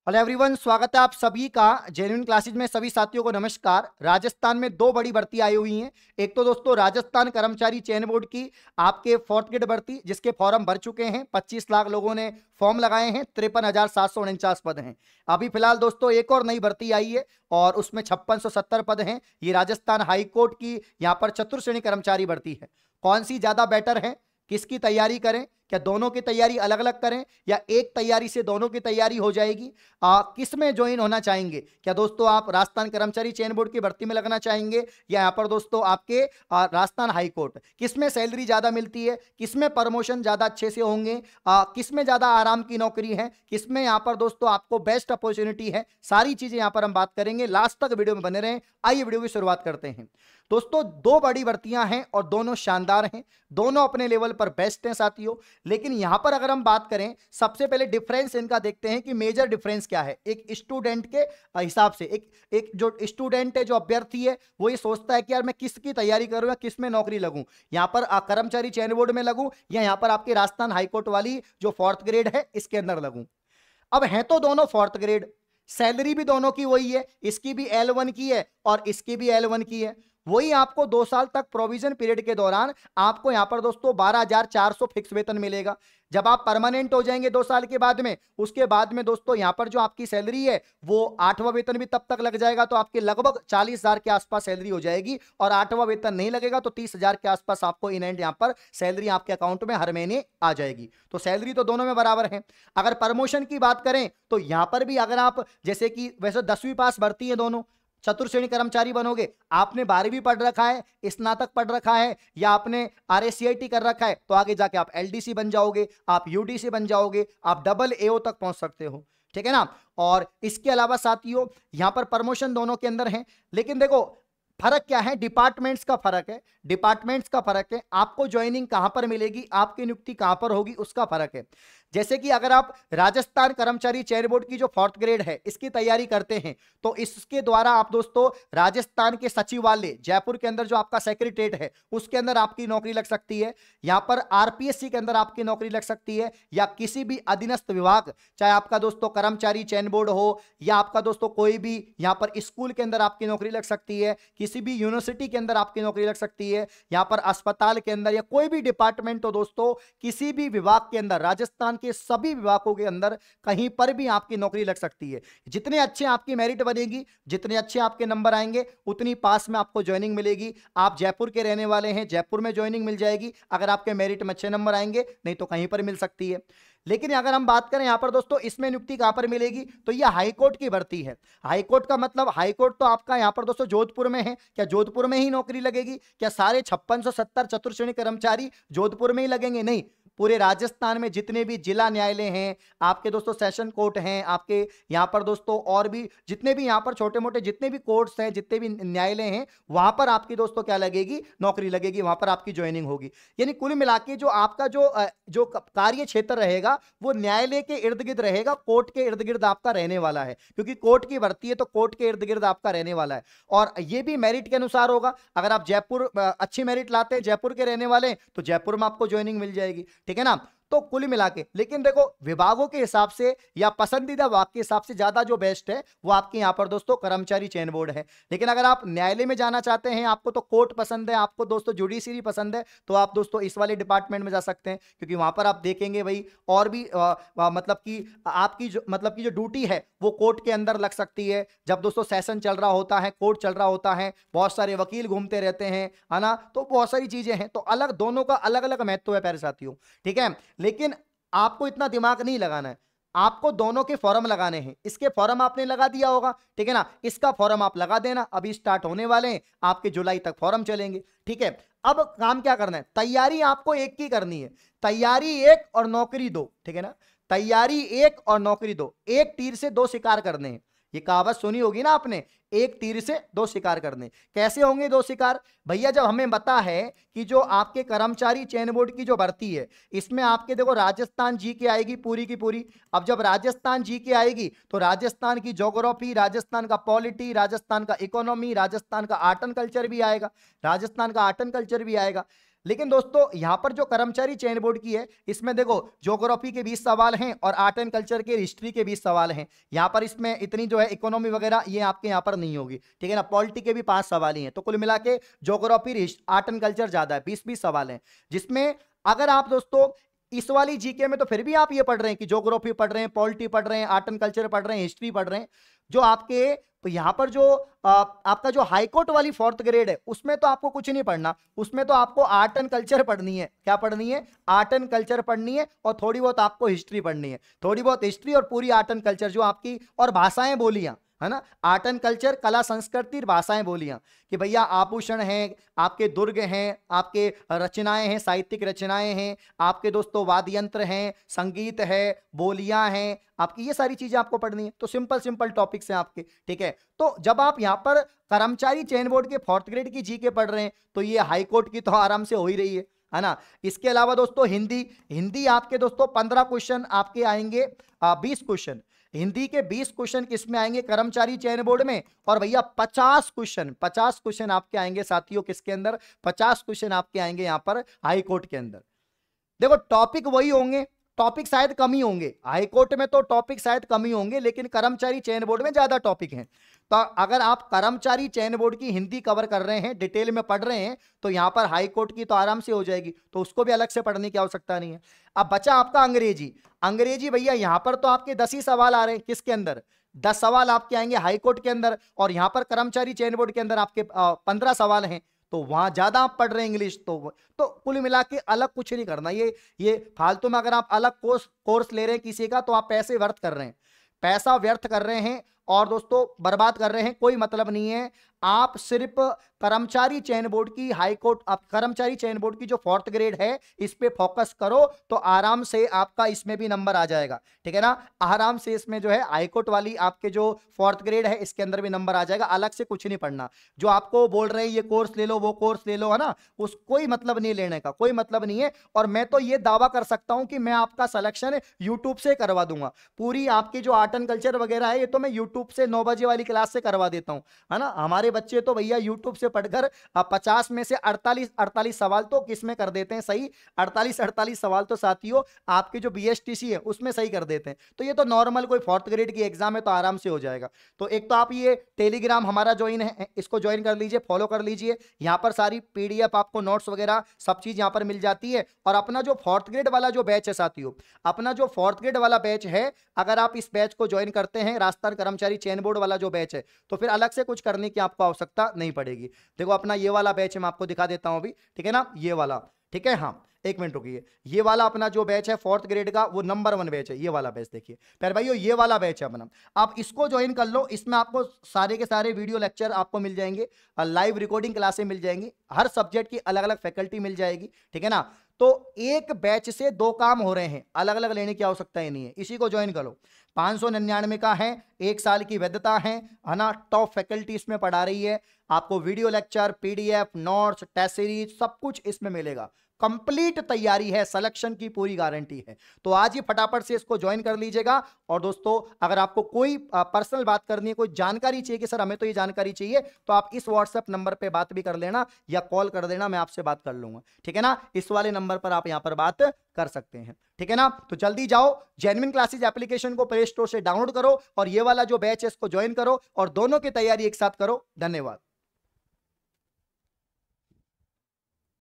Hello everyone, स्वागत है आप सभी का जेन्युइन क्लासेज में। सभी साथियों को नमस्कार। राजस्थान में दो बड़ी भर्ती आई हुई हैं। एक तो दोस्तों राजस्थान कर्मचारी चयन बोर्ड की आपके फोर्थ ग्रेड भर्ती, जिसके फॉर्म भर चुके हैं। 25 लाख लोगों ने फॉर्म लगाए हैं। 53,749 पद हैं। अभी फिलहाल दोस्तों एक और नई भर्ती आई है और उसमें 5670 पद हैं। ये राजस्थान हाईकोर्ट की यहाँ पर चतुर्श्रेणी कर्मचारी भर्ती है। कौन सी ज्यादा बेटर है, किसकी तैयारी करें, क्या दोनों की तैयारी अलग अलग करें या एक तैयारी से दोनों की तैयारी हो जाएगी, किस में ज्वाइन होना चाहेंगे? क्या दोस्तों आप राजस्थान कर्मचारी चयन बोर्ड की भर्ती में लगना चाहेंगे या यहाँ पर दोस्तों आपके राजस्थान हाई कोर्ट? किस में सैलरी ज्यादा मिलती है, किस में प्रमोशन ज्यादा अच्छे से होंगे, किस में ज्यादा आराम की नौकरी है, किस में यहाँ पर दोस्तों आपको बेस्ट अपॉर्चुनिटी है, सारी चीजें यहाँ पर हम बात करेंगे। लास्ट तक वीडियो में बने रहें। आइए वीडियो की शुरुआत करते हैं। दोस्तों दो बड़ी भर्तियां हैं और दोनों शानदार हैं, दोनों अपने लेवल पर बेस्ट हैं साथियों। लेकिन यहां पर अगर हम बात करें, सबसे पहले डिफरेंस इनका देखते हैं कि मेजर डिफरेंस क्या है। एक स्टूडेंट के हिसाब से एक जो स्टूडेंट है, जो अभ्यर्थी है, वो ये सोचता है कि यार मैं किसकी तैयारी करूं या किस में नौकरी लगूं, यहां पर कर्मचारी चयन बोर्ड में लगूं या यहां पर आपके राजस्थान हाईकोर्ट वाली जो फोर्थ ग्रेड है इसके अंदर लगूं। अब हैं तो दोनों फोर्थ ग्रेड, सैलरी भी दोनों की वही है। इसकी भी L1 की है और इसकी भी L1 की है। वही आपको 2 साल तक प्रोविजन पीरियड के दौरान आपको यहां पर दोस्तों 12,400 फिक्स वेतन मिलेगा। जब आप परमानेंट हो जाएंगे 2 साल के बाद में, उसके बाद में दोस्तों यहां पर जो आपकी सैलरी है वो 8वां वेतन भी तब तक लग जाएगा, तो आपके लगभग 40,000 के आसपास सैलरी हो जाएगी। और 8वां वेतन नहीं लगेगा तो 30,000 के आसपास आपको इन एंड यहां पर सैलरी आपके अकाउंट में हर महीने आ जाएगी। तो सैलरी तो दोनों में बराबर है। अगर प्रमोशन की बात करें तो यहां पर भी अगर आप जैसे कि वैसे 10वीं पास भर्ती है, दोनों चतुर्श्रेणी कर्मचारी बनोगे। आपने 12वीं पढ़ रखा है, स्नातक पढ़ रखा है या आपने RACIT कर रखा है, तो आगे जाके आप LDC बन जाओगे, आप UDC बन जाओगे, आप डबल AO तक पहुंच सकते हो। ठीक है ना। और इसके अलावा साथियों यहां पर प्रमोशन दोनों के अंदर है। लेकिन देखो फर्क क्या है, डिपार्टमेंट्स का फर्क है। डिपार्टमेंट्स का फर्क है, आपको ज्वाइनिंग कहां पर मिलेगी, आपकी नियुक्ति कहां पर होगी, उसका फर्क है। जैसे कि अगर आप राजस्थान कर्मचारी चयन बोर्ड की जो फोर्थ ग्रेड है इसकी तैयारी करते हैं, तो इसके द्वारा आप दोस्तों राजस्थान के सचिवालय जयपुर के अंदर जो आपका सेक्रेटरीट है उसके अंदर आपकी नौकरी लग सकती है। यहां पर RPSC के अंदर आपकी नौकरी लग सकती है या किसी भी अधीनस्थ विभाग, चाहे आपका दोस्तों कर्मचारी चयन बोर्ड हो या आपका दोस्तों कोई भी यहां पर स्कूल के अंदर आपकी नौकरी लग सकती है, किसी भी यूनिवर्सिटी के अंदर आपकी नौकरी लग सकती है, यहां पर अस्पताल के अंदर या कोई भी डिपार्टमेंट हो दोस्तों, किसी भी विभाग के अंदर, राजस्थान के सभी विभागों के अंदर कहीं पर भी आपकी नौकरी लग सकती है। जितने अच्छे आपकी मेरिट बनेगी, जितने अच्छे आपके नंबर आएंगे, उतनी पास में आपको ज्वाइनिंग मिलेगी। आप जयपुर के रहने वाले हैं, जयपुर में ज्वाइनिंग मिल जाएगी अगर आपके मेरिट में अच्छे नंबर आएंगे, नहीं तो कहीं पर मिल सकती है। लेकिन अगर हम बात करें यहां पर दोस्तों इसमें नियुक्ति कहां पर मिलेगी, तो यह हाईकोर्ट की भर्ती है। हाईकोर्ट का मतलब हाईकोर्ट तो आपका यहां पर दोस्तों जोधपुर में है। क्या जोधपुर में ही नौकरी लगेगी? क्या सारे 5670 चतुर्श्रेणी कर्मचारी जोधपुर में ही लगेंगे? नहीं, पूरे राजस्थान में जितने भी जिला न्यायालय हैं, आपके दोस्तों सेशन कोर्ट हैं, आपके यहाँ पर दोस्तों और भी जितने भी यहाँ पर छोटे मोटे जितने भी कोर्ट्स हैं, जितने भी न्यायालय हैं, वहां पर आपकी दोस्तों क्या लगेगी, नौकरी लगेगी, वहां पर आपकी ज्वाइनिंग होगी। यानी कुल मिला के जो आपका जो कार्य क्षेत्र रहेगा वो न्यायालय के इर्द गिर्द रहेगा, कोर्ट के इर्द गिर्द आपका रहने वाला है, क्योंकि कोर्ट की भर्ती है तो कोर्ट के इर्द गिर्द आपका रहने वाला है। और ये भी मेरिट के अनुसार होगा। अगर आप जयपुर अच्छी मेरिट लाते हैं, जयपुर के रहने वाले हैं, तो जयपुर में आपको ज्वाइनिंग मिल जाएगी। ठीक है ना। तो कुल मिला के लेकिन देखो विभागों के हिसाब से या पसंदीदा विभाग के हिसाब से ज्यादा जो बेस्ट है वो आपके यहां पर दोस्तों कर्मचारी चयन बोर्ड है। लेकिन अगर आप न्यायालय में जाना चाहते हैं, आपको तो कोर्ट पसंद है, आपको दोस्तों जुडिशरी पसंद है, तो आप दोस्तों इस वाले डिपार्टमेंट में जा सकते हैं, क्योंकि वहां पर आप देखेंगे भाई और भी मतलब कि आपकी जो ड्यूटी है वो कोर्ट के अंदर लग सकती है। जब दोस्तों सेशन चल रहा होता है, कोर्ट चल रहा होता है, बहुत सारे वकील घूमते रहते हैं, है ना, तो बहुत सारी चीजें हैं। तो अलग दोनों का अलग अलग महत्व है प्यारे साथियों। ठीक है। लेकिन आपको इतना दिमाग नहीं लगाना है, आपको दोनों के फॉर्म लगाने हैं। इसके फॉर्म आपने लगा दिया होगा, ठीक है ना, इसका फॉर्म आप लगा देना, अभी स्टार्ट होने वाले हैं, आपके जुलाई तक फॉर्म चलेंगे। ठीक है। अब काम क्या करना है, तैयारी आपको एक की करनी है, तैयारी एक और नौकरी दो। ठीक है ना, तैयारी एक और नौकरी दो, एक तीर से दो शिकार करने हैं। ये कहावत सुनी होगी ना आपने, एक तीर से दो शिकार करने। कैसे होंगे दो शिकार भैया? जब हमें पता है कि जो आपके कर्मचारी चयन बोर्ड की जो भर्ती है इसमें आपके देखो राजस्थान जीके आएगी पूरी की पूरी। अब जब राजस्थान जीके आएगी तो राजस्थान की ज्योग्राफी, राजस्थान का पॉलिटी, राजस्थान का इकोनॉमी, राजस्थान का आर्ट एंड कल्चर भी आएगा, राजस्थान का आर्ट एंड कल्चर भी आएगा। लेकिन दोस्तों यहां पर जो कर्मचारी चयन बोर्ड की है, इसमें देखो ज्योग्राफी के 20 सवाल हैं और आर्ट एंड कल्चर के हिस्ट्री के 20 सवाल हैं। यहां पर इसमें इतनी जो है इकोनॉमी वगैरह ये आपके यहां पर नहीं होगी, ठीक है ना। पॉलिटी के भी 5 सवाल ही हैं, तो कुल मिला के ज्योग्राफी आर्ट एंड कल्चर ज्यादा है, 20-20 सवाल हैं, जिसमें अगर आप दोस्तों इस वाली जीके में तो फिर भी आप ये पढ़ रहे हैं कि ज्योग्राफी पढ़ रहे हैं, पॉलिटी पढ़ रहे हैं, आर्ट एंड कल्चर पढ़ रहे हैं, हिस्ट्री पढ़ रहे हैं, जो आपके तो यहां पर जो आपका जो हाईकोर्ट वाली 4th ग्रेड है उसमें तो आपको कुछ नहीं पढ़ना, उसमें तो आपको आर्ट एंड कल्चर पढ़नी है। क्या पढ़नी है? आर्ट एंड कल्चर पढ़नी है, और थोड़ी बहुत आपको हिस्ट्री पढ़नी है, थोड़ी बहुत हिस्ट्री और पूरी आर्ट एंड कल्चर जो आपकी, और भाषाएं बोलियां, है ना। आर्ट एंड कल्चर, कला संस्कृति, भाषाएं बोलियां, कि भैया आभूषण हैं, आपके दुर्ग हैं, आपके रचनाएं हैं, साहित्यिक रचनाएं हैं, आपके दोस्तों वाद्य यंत्र हैं, संगीत है, बोलियां हैं, आपकी ये सारी चीजें आपको पढ़नी है। तो सिंपल सिंपल टॉपिक्स हैं आपके, ठीक है। तो जब आप यहां पर कर्मचारी चयन बोर्ड के 4th ग्रेड की जीके पढ़ रहे हैं तो ये हाईकोर्ट की तो आराम से हो ही रही है ना। इसके अलावा दोस्तों हिंदी आपके दोस्तों 15 क्वेश्चन आपके आएंगे, 20 क्वेश्चन हिंदी के, 20 क्वेश्चन किसमें आएंगे? कर्मचारी चयन बोर्ड में। और भैया 50 क्वेश्चन आपके आएंगे साथियों किसके अंदर? 50 क्वेश्चन आपके आएंगे यहां पर हाई कोर्ट के अंदर। देखो टॉपिक वही होंगे, टॉपिक शायद कम ही होंगे, हाई कोर्ट में तो टॉपिक शायद कम ही होंगे, लेकिन कर्मचारी चयन बोर्ड में ज्यादा टॉपिक हैं। तो अगर आप कर्मचारी चयन बोर्ड की हिंदी कवर कर रहे हैं, डिटेल में पढ़ रहे हैं, तो यहां पर हाई कोर्ट की तो आराम से हो जाएगी, तो उसको भी अलग से पढ़ने की आवश्यकता नहीं है। अब बचा आपका अंग्रेजी भैया यहां पर तो आपके 10 ही सवाल आ रहे हैं, किसके अंदर? 10 सवाल आपके आएंगे हाई कोर्ट के अंदर, और यहां पर कर्मचारी चयन बोर्ड के अंदर आपके 15 सवाल हैं, तो वहां ज्यादा आप पढ़ रहे हैं इंग्लिश। तो कुल मिला के अलग कुछ नहीं करना, ये फालतू में अगर आप अलग कोर्स ले रहे हैं किसी का, तो आप पैसे व्यर्थ कर रहे हैं, पैसा व्यर्थ कर रहे हैं, और दोस्तों बर्बाद कर रहे हैं, कोई मतलब नहीं है। आप सिर्फ कर्मचारी चयन बोर्ड की कर्मचारी चयन बोर्ड की जो 4th ग्रेड है इस पे फोकस करो, तो आराम से आपका इसमें भी नंबर आ जाएगा, ठीक है ना। आराम से इसमें जो है हाईकोर्ट वाली आपके जो 4th ग्रेड है इसके अंदर भी नंबर आ जाएगा, अलग से कुछ नहीं पढ़ना। जो आपको बोल रहे हैं ये कोर्स ले लो, वो कोर्स ले लो, है ना, उस कोई मतलब नहीं लेने का, कोई मतलब नहीं है। और मैं तो ये दावा कर सकता हूं कि मैं आपका सिलेक्शन यूट्यूब से करवा दूंगा, पूरी आपकी जो आर्ट एंड कल्चर वगैरह है ये तो मैं यूट्यूब से 9 बजे वाली क्लास से करवा देता हूं, है ना। हमारे बच्चे तो भैया यूट्यूब से पढ़कर 50 में से 48 सवाल तो किसमें कर देते हैं सही, 48 सवाल तो साथियों आपके जो बीएसटीसी है उसमें सही कर देते हैं। तो ये तो नॉर्मल कोई 4th ग्रेड की एग्जाम है, तो आराम से हो जाएगा। तो एक तो आप ये टेलीग्राम हमारा ज्वाइन है, इसको ज्वाइन कर लीजिए, फॉलो कर लीजिए, यहां पर सारी पीडीएफ आपको नोट्स वगैरह सब चीज यहां पर मिल जाती है। और अपना जो 4th ग्रेड वाला जो बैच है साथियों, अपना जो 4th ग्रेड वाला बैच है, अगर आप इस बैच को ज्वाइन करते हैं, राजस्थान कर्मचारी चयन बोर्ड वाला जो बैच है, तो फिर अलग से कुछ करने की आपको आवश्यकता नहीं पड़ेगी। देखो अपना ये वाला बैच मैं आपको दिखा देता हूं अभी, ठीक है ना, ये वाला, ठीक है। हाँ एक मिनट रुकिए, ये वाला अपना जो बैच है 4th ग्रेड का, वो नंबर 1 बैच है, ये वाला बैच देखिए प्यारे भाइयों, ये वाला बैच है अपना, आप इसको ज्वाइन कर लो। इसमें आपको सारे के सारे वीडियो लेक्चर आपको मिल जाएंगे, लाइव रिकॉर्डिंग क्लासें मिल जाएंगी, हर सब्जेक्ट की अलग अलग फैकल्टी मिल जाएगी, ठीक है ना। तो एक बैच से 2 काम हो रहे हैं, अलग अलग लेने की आवश्यकता ही नहीं है, इसी को ज्वाइन करो। 599 का है, 1 साल की वैधता है ना। टॉप फैकल्टी इसमें पढ़ा रही है, आपको video lecture, PDF, notes, test series सब कुछ इसमें मिलेगा, कंप्लीट तैयारी है, सिलेक्शन की पूरी गारंटी है। तो आज ही फटाफट से इसको ज्वाइन कर लीजिएगा। और दोस्तों अगर आपको कोई पर्सनल बात करनी है, कोई जानकारी चाहिए कि सर हमें तो ये जानकारी चाहिए, तो आप इस व्हाट्सएप नंबर पे बात भी कर लेना या कॉल कर देना, मैं आपसे बात कर लूंगा, ठीक है ना। इस वाले नंबर पर आप यहां पर बात कर सकते हैं, ठीक है ना। तो जल्दी जाओ, जेन्युइन क्लासेज एप्लीकेशन को प्ले स्टोर से डाउनलोड करो और ये वाला जो बैच है इसको ज्वाइन करो और दोनों की तैयारी एक साथ करो। धन्यवाद।